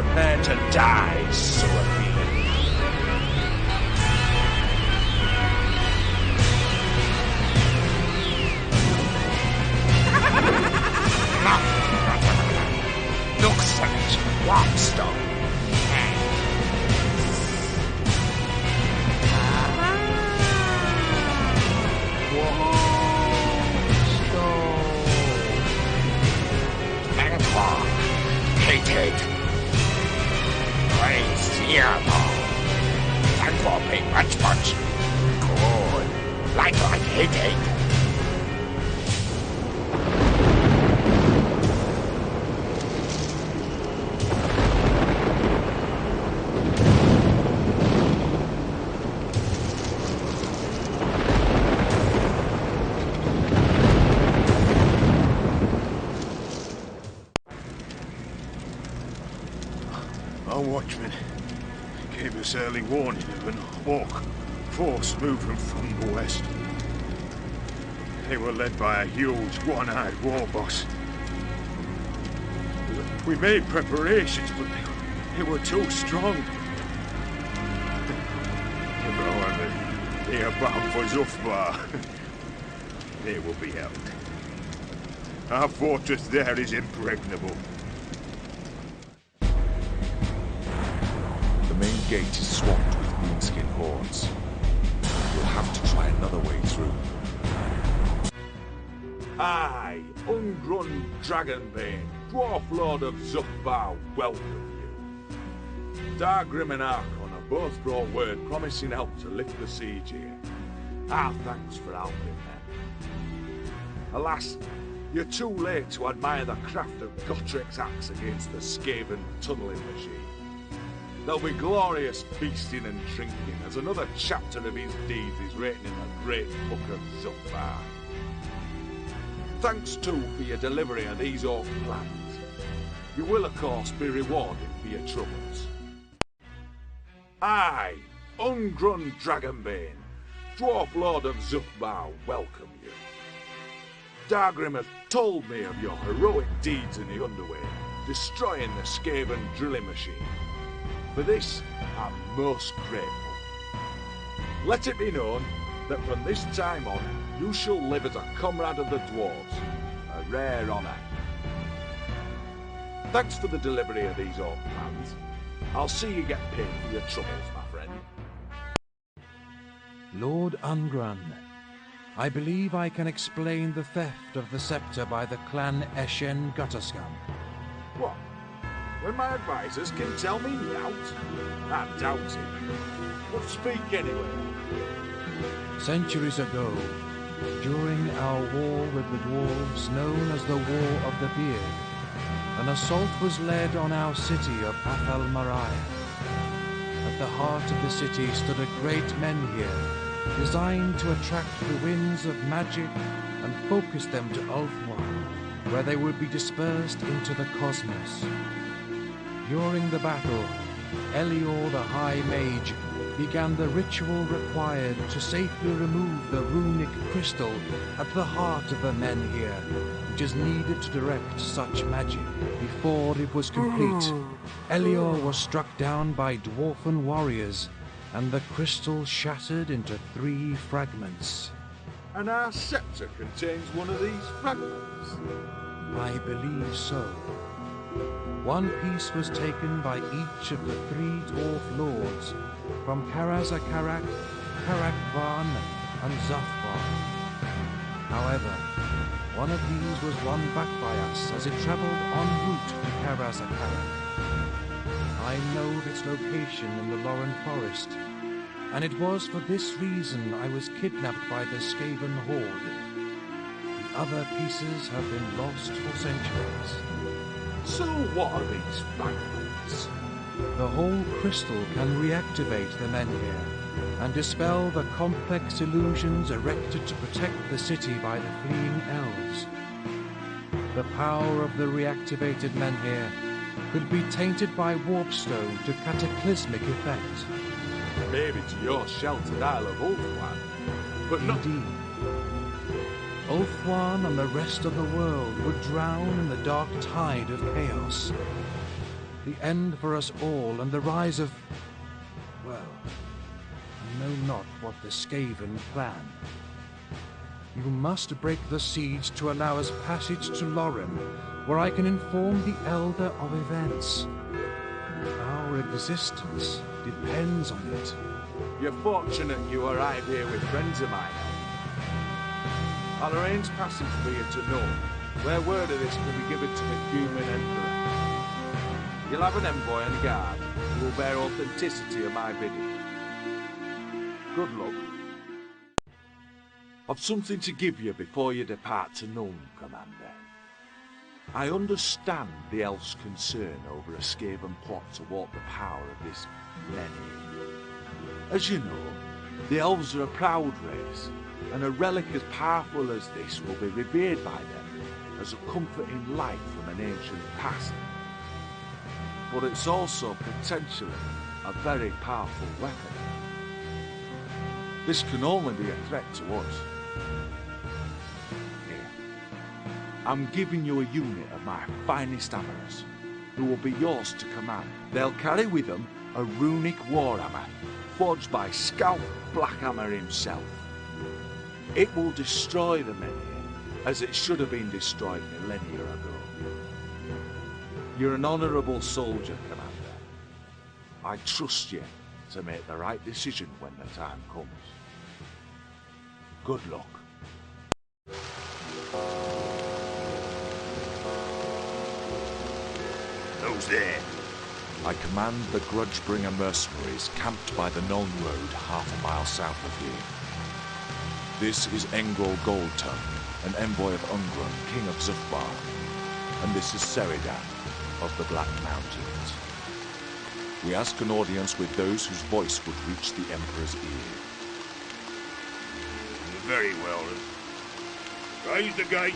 Prepare to die, Seraphine. Looks like Warpstone. Hated. Praise Diabo. Thank for being much. Good. Like hated. Our watchman gave us early warning of an orc force moving from the west. They were led by a huge, one-eyed war boss. We made preparations, but they were too strong. However, they are bound for Zufbar. They will be held. Our fortress there is impregnable. The main gate is swamped with greenskin hordes. We'll have to try another way through. I, Ungrun Dragonbane, Dwarf Lord of Zufbar, welcome you. Dargrim and Archon have both brought word promising help to lift the siege here. Our thanks for helping them. Alas, you're too late to admire the craft of Gottrik's axe against the Skaven tunneling machine. There'll be glorious feasting and drinking as another chapter of his deeds is written in the great book of Zufbar. Thanks too for your delivery of these orc plans. You will of course be rewarded for your troubles. I, Ungrun Dragonbane, Dwarf Lord of Zufbar, welcome you. Dargrim has told me of your heroic deeds in the Underway, destroying the Skaven drilling machine. For this, I'm most grateful. Let it be known that from this time on, you shall live as a comrade of the dwarves, a rare honour. Thanks for the delivery of these orc plans. I'll see you get paid for your troubles, my friend. Lord Ungran, I believe I can explain the theft of the scepter by the clan Eshen Gutterscum. What? When my advisors can tell me nought? I doubt it. But speak anyway. Centuries ago, during our war with the dwarves known as the War of the Beard, an assault was led on our city of Athal Mariah. At the heart of the city stood a great menhir, designed to attract the winds of magic and focus them to Ulthuan, where they would be dispersed into the cosmos. During the battle, Elior the High Mage began the ritual required to safely remove the runic crystal at the heart of the menhir, which is needed to direct such magic. Before it was complete, Elior was struck down by dwarfen warriors, and the crystal shattered into 3 fragments. And our scepter contains one of these fragments? I believe so. One piece was taken by each of the 3 dwarf lords, from Karazakarak, Karakvan, and Zafbar. However, one of these was won back by us as it travelled en route to Karazakarak. I know of its location in the Loren Forest, and it was for this reason I was kidnapped by the Skaven horde. The other pieces have been lost for centuries. So what are these fragments? The whole crystal can reactivate the menhir and dispel the complex illusions erected to protect the city by the fleeing elves. The power of the reactivated menhir could be tainted by warpstone to cataclysmic effect. Maybe to your sheltered Isle of Ulthuan, but not... Indeed. Ulthuan and the rest of the world would drown in the dark tide of chaos. the end for us all, and the rise of... well, I know not what the Skaven plan. You must break the siege to allow us passage to Lorren, where I can inform the Elder of events. Our existence depends on it. You're fortunate you arrive here with friends of mine. I'll arrange passage for you to Nome, where word of this can be given to the human emperor. You'll have an envoy and guard who will bear authenticity of my bidding. Good luck. I've something to give you before you depart to Nome, Commander. I understand the elves' concern over a Skaven plot to warp the power of this many. As you know, the elves are a proud race, and a relic as powerful as this will be revered by them as a comforting light from an ancient past. But it's also potentially a very powerful weapon. This can only be a threat to us. I'm giving you a unit of my finest hammers, who will be yours to command. They'll carry with them a runic Warhammer, forged by Scalp Blackhammer himself. It will destroy the many, as it should have been destroyed millennia ago. You're an honourable soldier, Commander. I trust you to make the right decision when the time comes. Good luck. Who's there? I command the Grudgebringer mercenaries camped by the Nuln Road half a mile south of here. This is Engol Goldtongue, an envoy of Ungron, king of Zufbar. And this is Seridan of the Black Mountains. We ask an audience with those whose voice would reach the Emperor's ear. Very well. Raise the gate.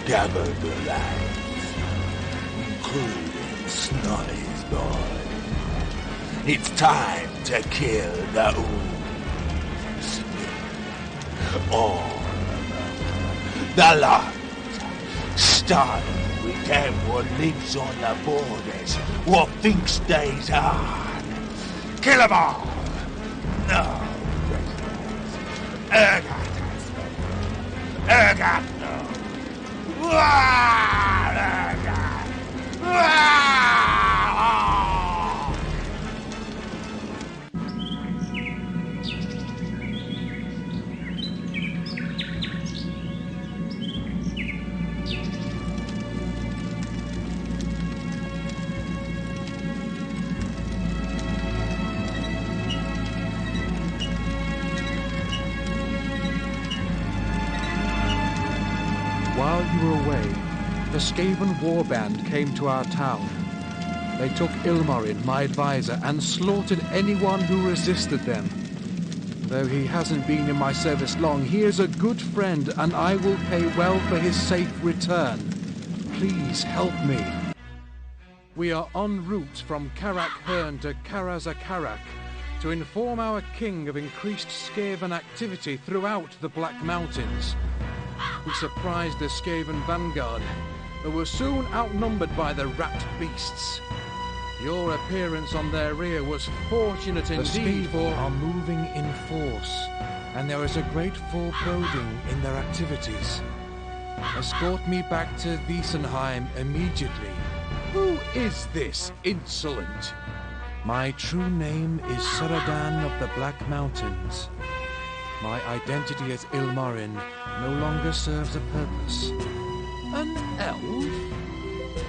Gather the lands, including Snolly's boy. It's time to kill the Ooze. All of them. The lot. Starting with them what lives on the borders, what thinks they's hard. Kill them all. No prisoners. Ergot no. while you were away, the Skaven warband came to our town. They took Ilmarin, my advisor, and slaughtered anyone who resisted them. Though he hasn't been in my service long, he is a good friend, and I will pay well for his safe return. Please help me. We are en route from Karak-Hern to Karazakarak to inform our king of increased Skaven activity throughout the Black Mountains. We surprised the Skaven vanguard, but were soon outnumbered by the rat beasts. Your appearance on their rear was fortunate indeed, for are moving in force, and there is a great foreboding in their activities. Escort me back to Wiesenheim immediately. Who is this insolent? My true name is Saradan of the Black Mountains. My identity as Ilmarin no longer serves a purpose. An elf?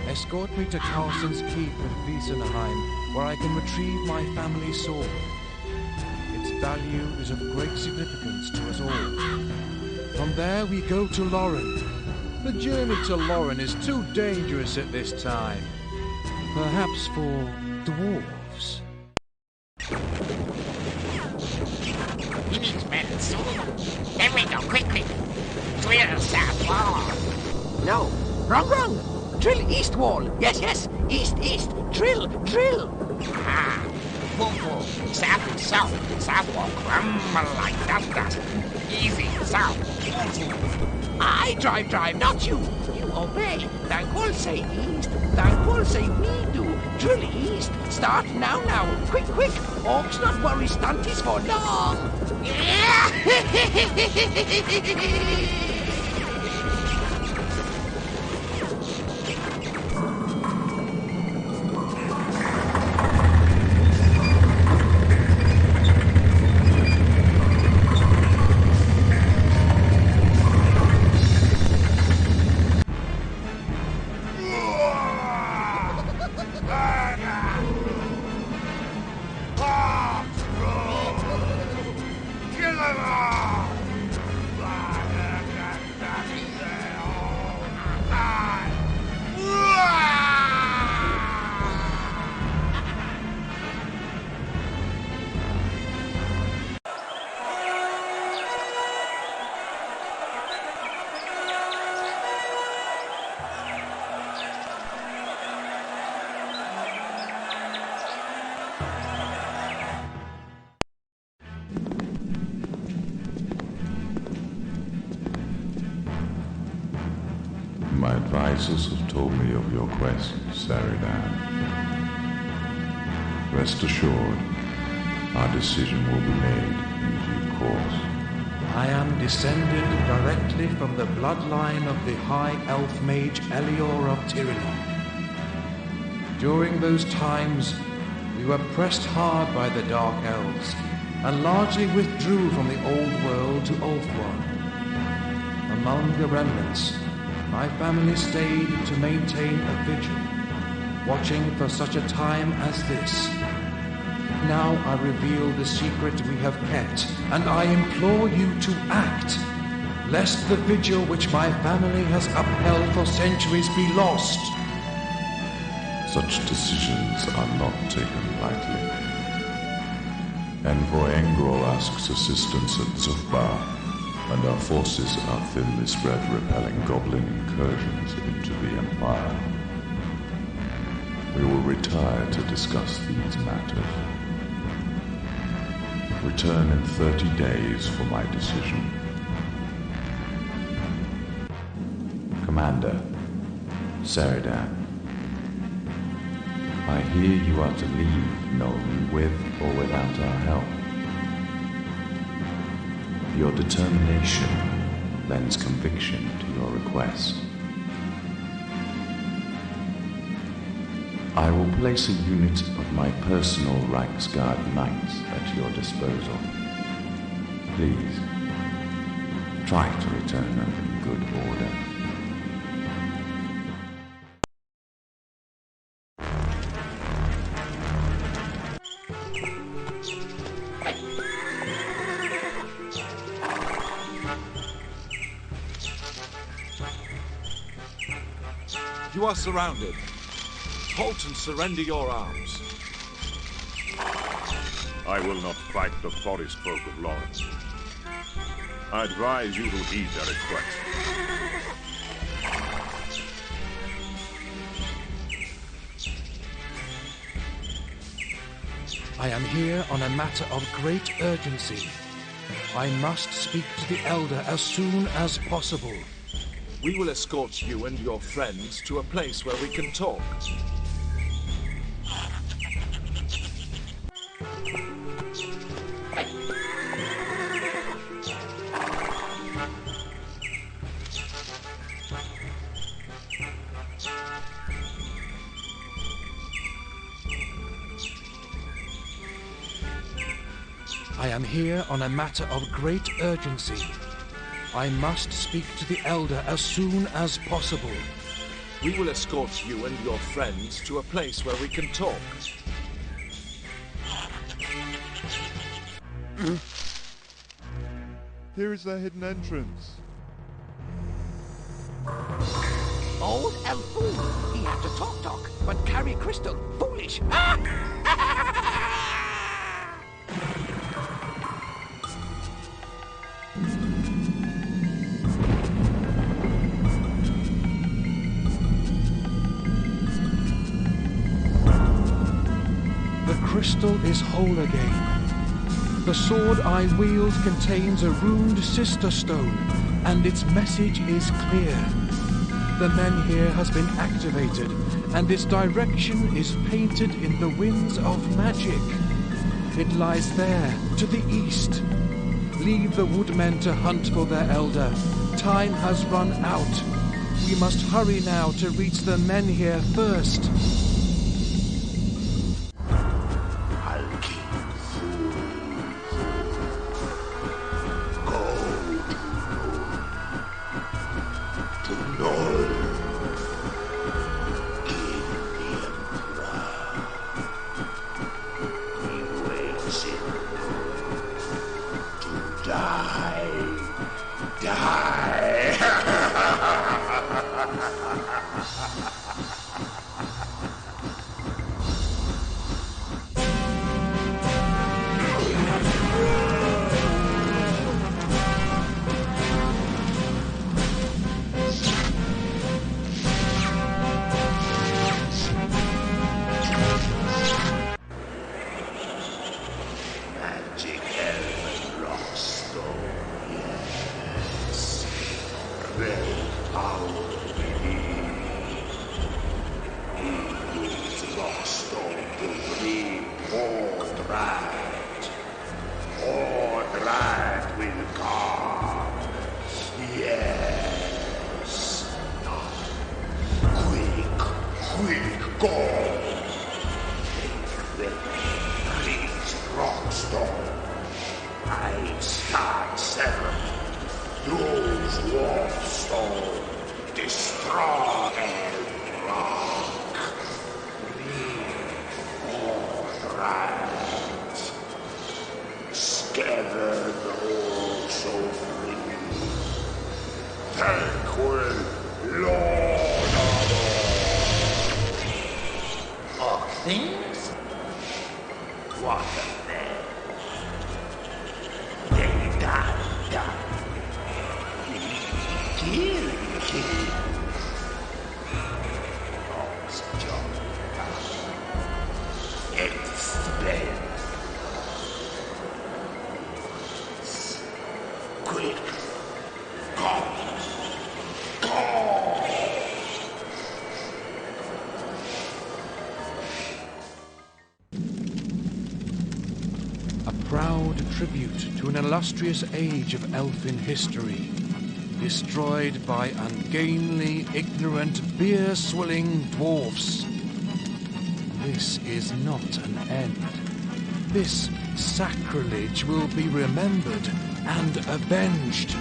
Escort me to Carlson's Keep in Wiesenheim, where I can retrieve my family sword. Its value is of great significance to us all. From there we go to Lauren. The journey to Lauren is too dangerous at this time. Perhaps for dwarves. He needs medicine. Then we go quickly. Drill south wall. No, wrong. Drill east wall. Yes. East. Drill. Ah, move. South is south. South wall crumble like dust. Easy, south. I drive, not you. You obey. Thankful say east. Thankful say we do. Drill east. Start now. Quick. Orcs not worry stunties for long. My advisors have told me of your quest, Saridan. Rest assured, our decision will be made in due course. I am descended directly from the bloodline of the High Elf Mage Elior of Tyranny. During those times, we were pressed hard by the Dark Elves, and largely withdrew from the Old World to Ulthuan. Among the remnants, my family stayed to maintain a vigil, watching for such a time as this. Now I reveal the secret we have kept, and I implore you to act, lest the vigil which my family has upheld for centuries be lost. Such decisions are not taken lightly. Envoy Engrol asks assistance at Zufbar, and our forces are thinly spread repelling goblin incursions into the Empire. We will retire to discuss these matters. Return in 30 days for my decision. Commander, Saridan, I hear you are to leave Nuln with or without our help. Your determination lends conviction to your request. I will place a unit of my personal Reichsguard knights at your disposal. Please, try to return them in good order. You are surrounded. Halt and surrender your arms. I will not fight the forest folk of Lawrence. I advise you to heed their request. I am here on a matter of great urgency. I must speak to the Elder as soon as possible. We will escort you and your friends to a place where we can talk. I am here on a matter of great urgency. I must speak to the Elder as soon as possible. We will escort you and your friends to a place where we can talk. Here is the hidden entrance. Old elf fool. He had to talk, but carry crystal. Foolish. The crystal is whole again. The sword I wield contains a runed sister stone, and its message is clear. The Menhir has been activated, and its direction is painted in the winds of magic. It lies there, to the east. Leave the woodmen to hunt for their elder. Time has run out. We must hurry now to reach the Menhir first. Tribute to an illustrious age of elfin history, destroyed by ungainly, ignorant, beer-swilling dwarfs. This is not an end. This sacrilege will be remembered and avenged.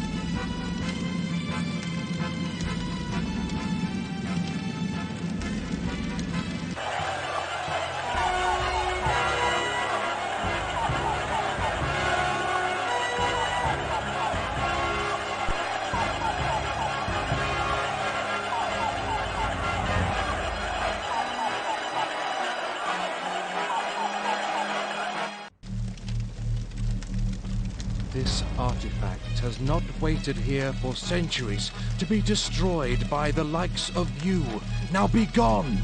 has not waited here for centuries to be destroyed by the likes of you. Now be gone!